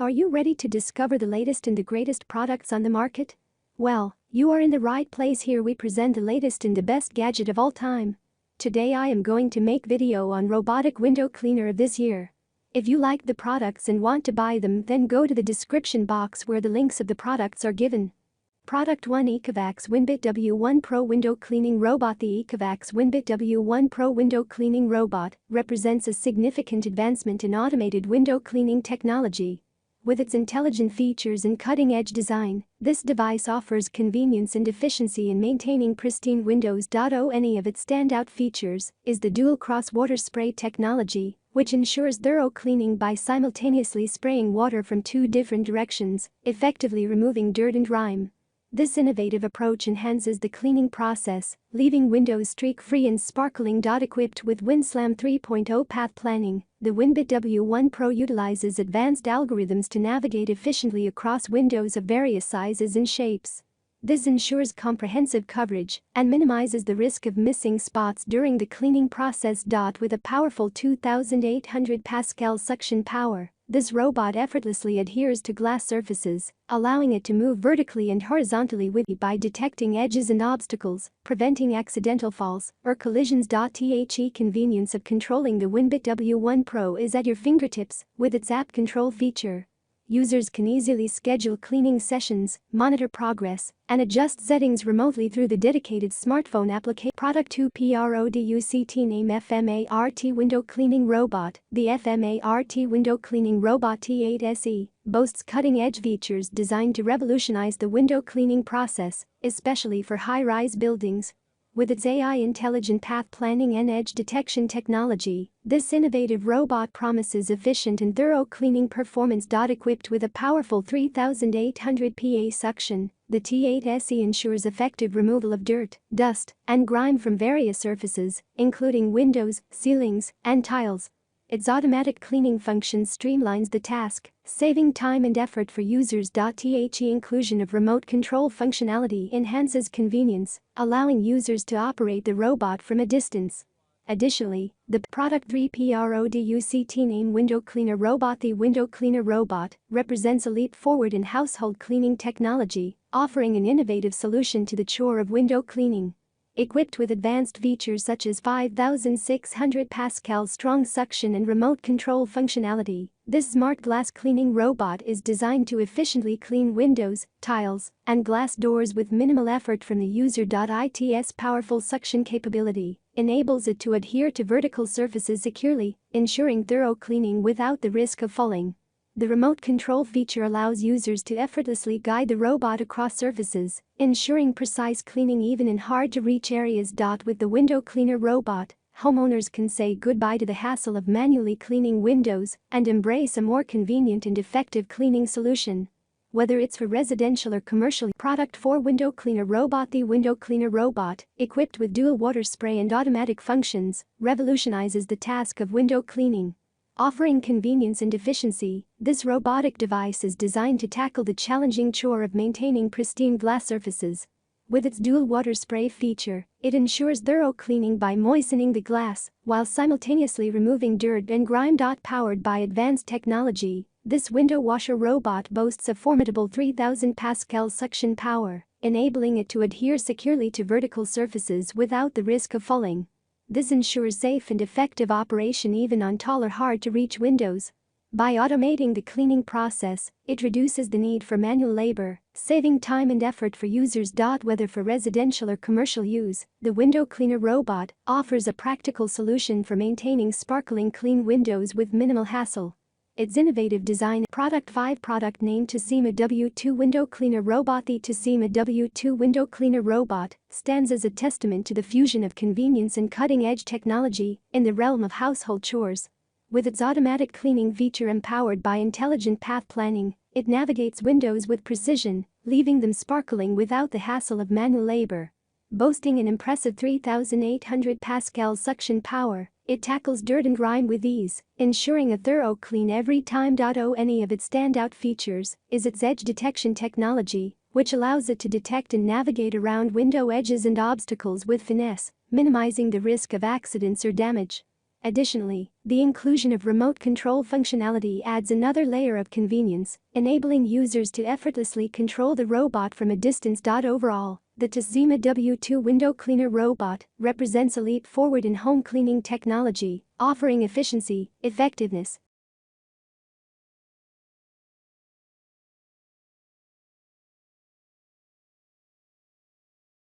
Are you ready to discover the latest and the greatest products on the market? Well, you are in the right place. Here we present the latest and the best gadget of all time. Today I am going to make video on robotic window cleaner of this year. If you like the products and want to buy them, then go to the description box where the links of the products are given. Product 1: Ecovacs Winbit W1 Pro Window Cleaning Robot. The Ecovacs Winbit W1 Pro Window Cleaning Robot represents a significant advancement in automated window cleaning technology. With its intelligent features and cutting-edge design, this device offers convenience and efficiency in maintaining pristine windows. One of its standout features is the dual cross-water spray technology, which ensures thorough cleaning by simultaneously spraying water from two different directions, effectively removing dirt and grime. This innovative approach enhances the cleaning process, leaving windows streak-free and sparkling. Equipped with WinSlam 3.0 path planning, the Winbit W1 Pro utilizes advanced algorithms to navigate efficiently across windows of various sizes and shapes. This ensures comprehensive coverage and minimizes the risk of missing spots during the cleaning process. With a powerful 2,800 Pascal suction power, this robot effortlessly adheres to glass surfaces, allowing it to move vertically and horizontally by detecting edges and obstacles, preventing accidental falls or collisions. The convenience of controlling the Winbit W1 Pro is at your fingertips with its app control feature. Users can easily schedule cleaning sessions, monitor progress, and adjust settings remotely through the dedicated smartphone application. Product 2: Product name FMART Window Cleaning Robot. The FMART Window Cleaning Robot T8 SE boasts cutting-edge features designed to revolutionize the window cleaning process, especially for high-rise buildings. With its AI intelligent path planning and edge detection technology, this innovative robot promises efficient and thorough cleaning performance. Equipped with a powerful 3,800 PA suction, the T8 SE ensures effective removal of dirt, dust, and grime from various surfaces, including windows, ceilings, and tiles. Its automatic cleaning function streamlines the task, saving time and effort for users. The inclusion of remote control functionality enhances convenience, allowing users to operate the robot from a distance. Additionally, the Product 3: Product name Window Cleaner Robot. The Window Cleaner Robot represents a leap forward in household cleaning technology, offering an innovative solution to the chore of window cleaning. Equipped with advanced features such as 5,600 Pascal strong suction and remote control functionality, this smart glass cleaning robot is designed to efficiently clean windows, tiles, and glass doors with minimal effort from the user. Its powerful suction capability enables it to adhere to vertical surfaces securely, ensuring thorough cleaning without the risk of falling. The remote control feature allows users to effortlessly guide the robot across surfaces, ensuring precise cleaning even in hard-to-reach areas. With the Window Cleaner Robot, homeowners can say goodbye to the hassle of manually cleaning windows and embrace a more convenient and effective cleaning solution. Whether it's for residential or commercial. Product 4: Window Cleaner Robot. The Window Cleaner Robot, equipped with dual water spray and automatic functions, revolutionizes the task of window cleaning. Offering convenience and efficiency, this robotic device is designed to tackle the challenging chore of maintaining pristine glass surfaces. With its dual water spray feature, it ensures thorough cleaning by moistening the glass while simultaneously removing dirt and grime. Powered by advanced technology, this window washer robot boasts a formidable 3,000 Pascal suction power, enabling it to adhere securely to vertical surfaces without the risk of falling. This ensures safe and effective operation even on tall or hard-to-reach windows. By automating the cleaning process, it reduces the need for manual labor, saving time and effort for users. Whether for residential or commercial use, the Window Cleaner Robot offers a practical solution for maintaining sparkling clean windows with minimal hassle. Its innovative design. Product 5: Product name Toshiba W2 Window Cleaner Robot. The Toshiba W2 Window Cleaner Robot stands as a testament to the fusion of convenience and cutting-edge technology in the realm of household chores. With its automatic cleaning feature empowered by intelligent path planning, it navigates windows with precision, leaving them sparkling without the hassle of manual labor. Boasting an impressive 3,800 Pascal suction power, it tackles dirt and grime with ease, ensuring a thorough clean every time. One of its standout features is its edge detection technology, which allows it to detect and navigate around window edges and obstacles with finesse, minimizing the risk of accidents or damage. Additionally, the inclusion of remote control functionality adds another layer of convenience, enabling users to effortlessly control the robot from a distance. Overall, the Tazima W2 window cleaner robot represents a leap forward in home cleaning technology, offering efficiency, effectiveness,